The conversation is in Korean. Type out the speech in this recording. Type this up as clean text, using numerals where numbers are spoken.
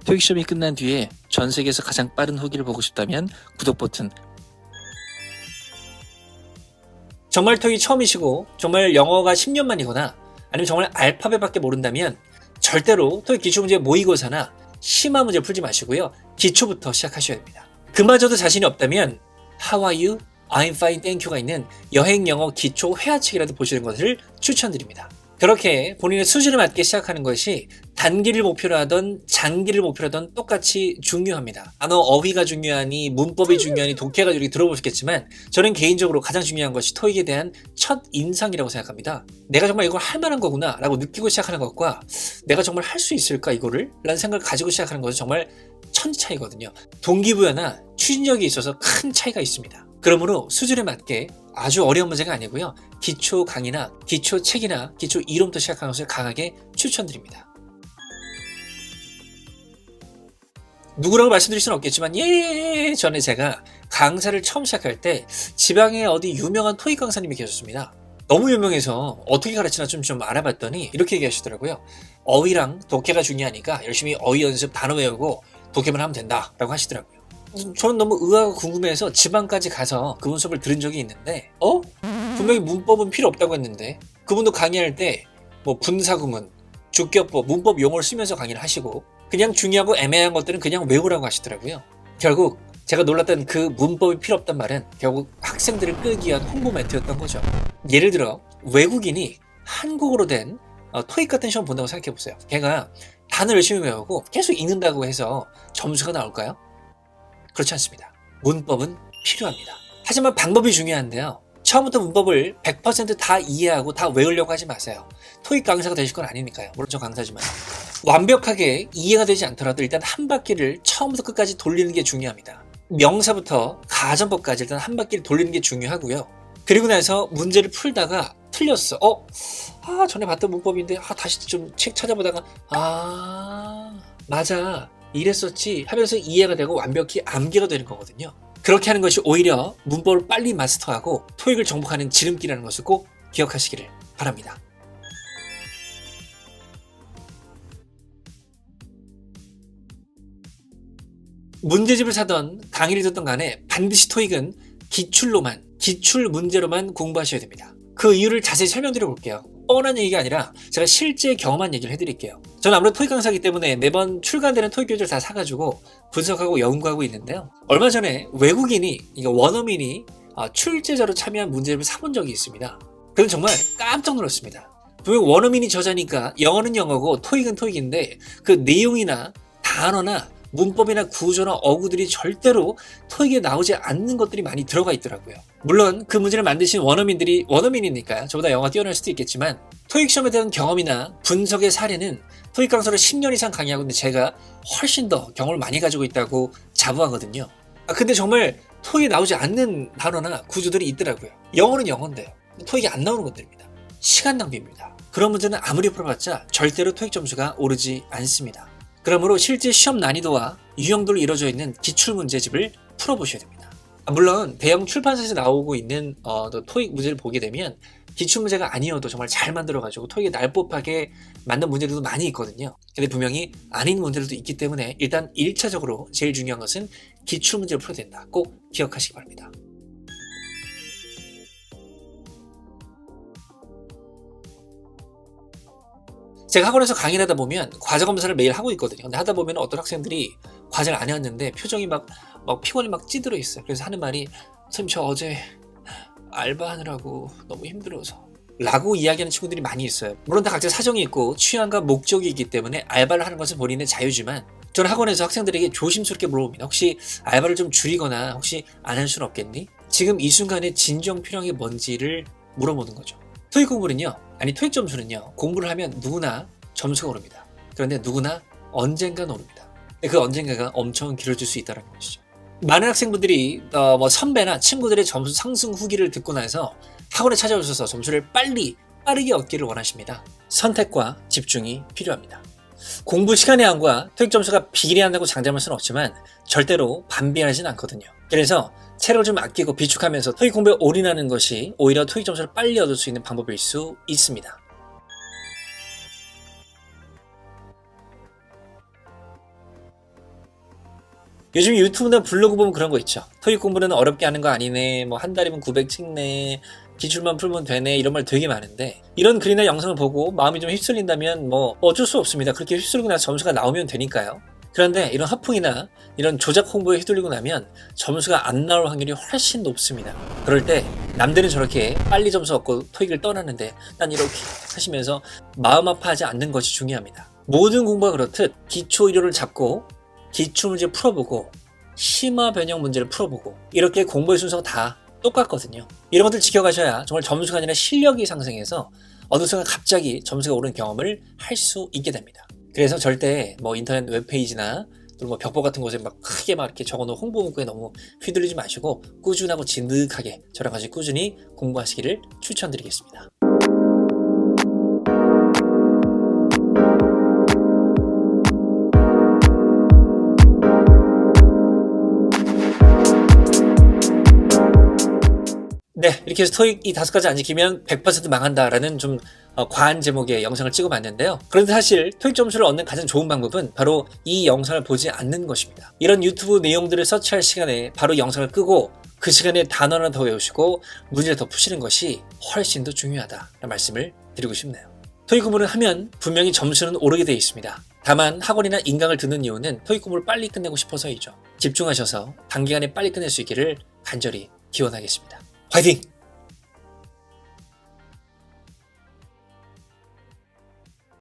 토익 시험이 끝난 뒤에 전 세계에서 가장 빠른 후기를 보고 싶다면 구독 버튼. 정말 토익이 처음이시고 정말 영어가 10년 만이거나 아니면 정말 알파벳밖에 모른다면 절대로 토익 기초문제 모의고사나 심화 문제 풀지 마시고요. 기초부터 시작하셔야 됩니다. 그마저도 자신이 없다면 How are you? I'm fine, thank you가 있는 여행 영어 기초 회화책이라도 보시는 것을 추천드립니다. 그렇게 본인의 수준에 맞게 시작하는 것이 단기를 목표로 하던 장기를 목표로 하던 똑같이 중요합니다. 너 어휘가 중요하니 문법이 중요하니 독해가 이렇게 들어보셨겠지만 저는 개인적으로 가장 중요한 것이 토익에 대한 첫 인상이라고 생각합니다. 내가 정말 이걸 할 만한 거구나 라고 느끼고 시작하는 것과 내가 정말 할 수 있을까 이거를? 라는 생각을 가지고 시작하는 것은 정말 천지 차이거든요. 동기부여나 추진력이 있어서 큰 차이가 있습니다. 그러므로 수준에 맞게 아주 어려운 문제가 아니고요. 기초 강의나 기초 책이나 기초 이론부터 시작하는 것을 강하게 추천드립니다. 누구라고 말씀드릴 수는 없겠지만 전에 제가 강사를 처음 시작할 때 지방에 어디 유명한 토익 강사님이 계셨습니다. 너무 유명해서 어떻게 가르치나 좀 알아봤더니 이렇게 얘기하시더라고요. 어휘랑 독해가 중요하니까 열심히 어휘 연습 단어 외우고 독해만 하면 된다 라고 하시더라고요. 저는 너무 의아하고 궁금해서 지방까지 가서 그분 수업을 들은 적이 있는데 분명히 문법은 필요 없다고 했는데 그분도 강의할 때 뭐 분사구문, 주격법, 문법 용어를 쓰면서 강의를 하시고 그냥 중요하고 애매한 것들은 그냥 외우라고 하시더라고요. 결국 제가 놀랐던 그 문법이 필요 없단 말은 결국 학생들을 끌기 위한 홍보 멘트였던 거죠. 예를 들어 외국인이 한국어로 된 토익 같은 시험 본다고 생각해보세요. 걔가 단어 열심히 외우고 계속 읽는다고 해서 점수가 나올까요? 그렇지 않습니다. 문법은 필요합니다. 하지만 방법이 중요한데요. 처음부터 문법을 100%다 이해하고 다 외우려고 하지 마세요. 토익 강사가 되실 건 아니니까요. 물론 저 강사지만. 완벽하게 이해가 되지 않더라도 일단 한 바퀴를 처음부터 끝까지 돌리는 게 중요합니다. 명사부터 가정법까지 일단 한 바퀴를 돌리는 게 중요하고요. 그리고 나서 문제를 풀다가 틀렸어. 전에 봤던 문법인데 다시 좀 책 찾아보다가 맞아. 이랬었지 하면서 이해가 되고 완벽히 암기가 되는 거거든요. 그렇게 하는 것이 오히려 문법을 빨리 마스터하고 토익을 정복하는 지름길이라는 것을 꼭 기억하시기를 바랍니다. 문제집을 사던 강의를 듣던 간에 반드시 토익은 기출 문제로만 공부하셔야 됩니다. 그 이유를 자세히 설명드려 볼게요. 뻔한 얘기가 아니라 제가 실제 경험한 얘기를 해드릴게요. 저는 아무래도 토익 강사이기 때문에 매번 출간되는 토익 교재를 다 사가지고 분석하고 연구하고 있는데요. 얼마 전에 외국인이, 원어민이 출제자로 참여한 문제집을 사본 적이 있습니다. 그건 정말 깜짝 놀랐습니다. 분명 원어민이 저자니까 영어는 영어고 토익은 토익인데 그 내용이나 단어나 문법이나 구조나 어구들이 절대로 토익에 나오지 않는 것들이 많이 들어가 있더라고요. 물론 그 문제를 만드신 원어민들이 원어민이니까 저보다 영어가 뛰어날 수도 있겠지만 토익 시험에 대한 경험이나 분석의 사례는 토익 강사를 10년 이상 강의하고 있는데 제가 훨씬 더 경험을 많이 가지고 있다고 자부하거든요. 근데 정말 토익에 나오지 않는 단어나 구조들이 있더라고요. 영어는 영어인데요. 토익이 안 나오는 것들입니다. 시간 낭비입니다. 그런 문제는 아무리 풀어봤자 절대로 토익 점수가 오르지 않습니다. 그러므로 실제 시험 난이도와 유형들로 이루어져 있는 기출문제집을 풀어보셔야 됩니다. 물론 대형 출판사에서 나오고 있는 토익 문제를 보게 되면 기출문제가 아니어도 정말 잘 만들어가지고 토익에 날법하게 만든 문제들도 많이 있거든요. 근데 분명히 아닌 문제들도 있기 때문에 일단 1차적으로 제일 중요한 것은 기출문제를 풀어야 된다. 꼭 기억하시기 바랍니다. 제가 학원에서 강의를 하다 보면 과제 검사를 매일 하고 있거든요. 근데 하다 보면 어떤 학생들이 과제를 안 해왔는데 표정이 막 피곤이 막 찌들어 있어요. 그래서 하는 말이 선생님 저 어제 알바하느라고 너무 힘들어서 라고 이야기하는 친구들이 많이 있어요. 물론 다 각자 사정이 있고 취향과 목적이 있기 때문에 알바를 하는 것은 본인의 자유지만 저는 학원에서 학생들에게 조심스럽게 물어봅니다. 혹시 알바를 좀 줄이거나 혹시 안 할 수는 없겠니? 지금 이 순간에 진정 필요한 게 뭔지를 물어보는 거죠. 토익 공부는요, 토익 점수는요, 공부를 하면 누구나 점수가 오릅니다. 그런데 누구나 언젠간 오릅니다. 그 언젠가가 엄청 길어질 수 있다는 것이죠. 많은 학생분들이 선배나 친구들의 점수 상승 후기를 듣고 나서 학원에 찾아오셔서 점수를 빠르게 얻기를 원하십니다. 선택과 집중이 필요합니다. 공부 시간의 양과 토익 점수가 비례한다고 장담할 수는 없지만 절대로 반비례하진 않거든요. 그래서 체력을 좀 아끼고 비축하면서 토익 공부에 올인하는 것이 오히려 토익 점수를 빨리 얻을 수 있는 방법일 수 있습니다. 요즘 유튜브나 블로그 보면 그런 거 있죠. 토익 공부는 어렵게 하는 거 아니네, 뭐 한 달이면 900 찍네, 기출만 풀면 되네, 이런 말 되게 많은데, 이런 글이나 영상을 보고 마음이 좀 휩쓸린다면 뭐 어쩔 수 없습니다. 그렇게 휩쓸리고 나서 점수가 나오면 되니까요. 그런데 이런 허풍이나 이런 조작 홍보에 휘둘리고 나면 점수가 안 나올 확률이 훨씬 높습니다. 그럴 때 남들은 저렇게 빨리 점수 얻고 토익을 떠나는데 난 이렇게 하시면서 마음 아파하지 않는 것이 중요합니다. 모든 공부가 그렇듯 기초 이론을 잡고 기출문제 풀어보고 심화 변형 문제를 풀어보고 이렇게 공부의 순서가 다 똑같거든요. 이런 것들 지켜가셔야 정말 점수가 아니라 실력이 상승해서 어느 순간 갑자기 점수가 오른 경험을 할 수 있게 됩니다. 그래서 절대 뭐 인터넷 웹페이지나 또 뭐 벽보 같은 곳에 막 크게 막 이렇게 적어놓은 홍보 문구에 너무 휘둘리지 마시고 꾸준하고 진득하게 저랑 같이 꾸준히 공부하시기를 추천드리겠습니다. 네, 이렇게 해서 토익 이 5가지 안 지키면 100% 망한다라는 좀 과한 제목의 영상을 찍어봤는데요. 그런데 사실 토익 점수를 얻는 가장 좋은 방법은 바로 이 영상을 보지 않는 것입니다. 이런 유튜브 내용들을 서치할 시간에 바로 영상을 끄고 그 시간에 단어 하나 더 외우시고 문제를 더 푸시는 것이 훨씬 더 중요하다라는 말씀을 드리고 싶네요. 토익 공부를 하면 분명히 점수는 오르게 되어 있습니다. 다만 학원이나 인강을 듣는 이유는 토익 공부를 빨리 끝내고 싶어서이죠. 집중하셔서 단기간에 빨리 끝낼 수 있기를 간절히 기원하겠습니다. 화이팅!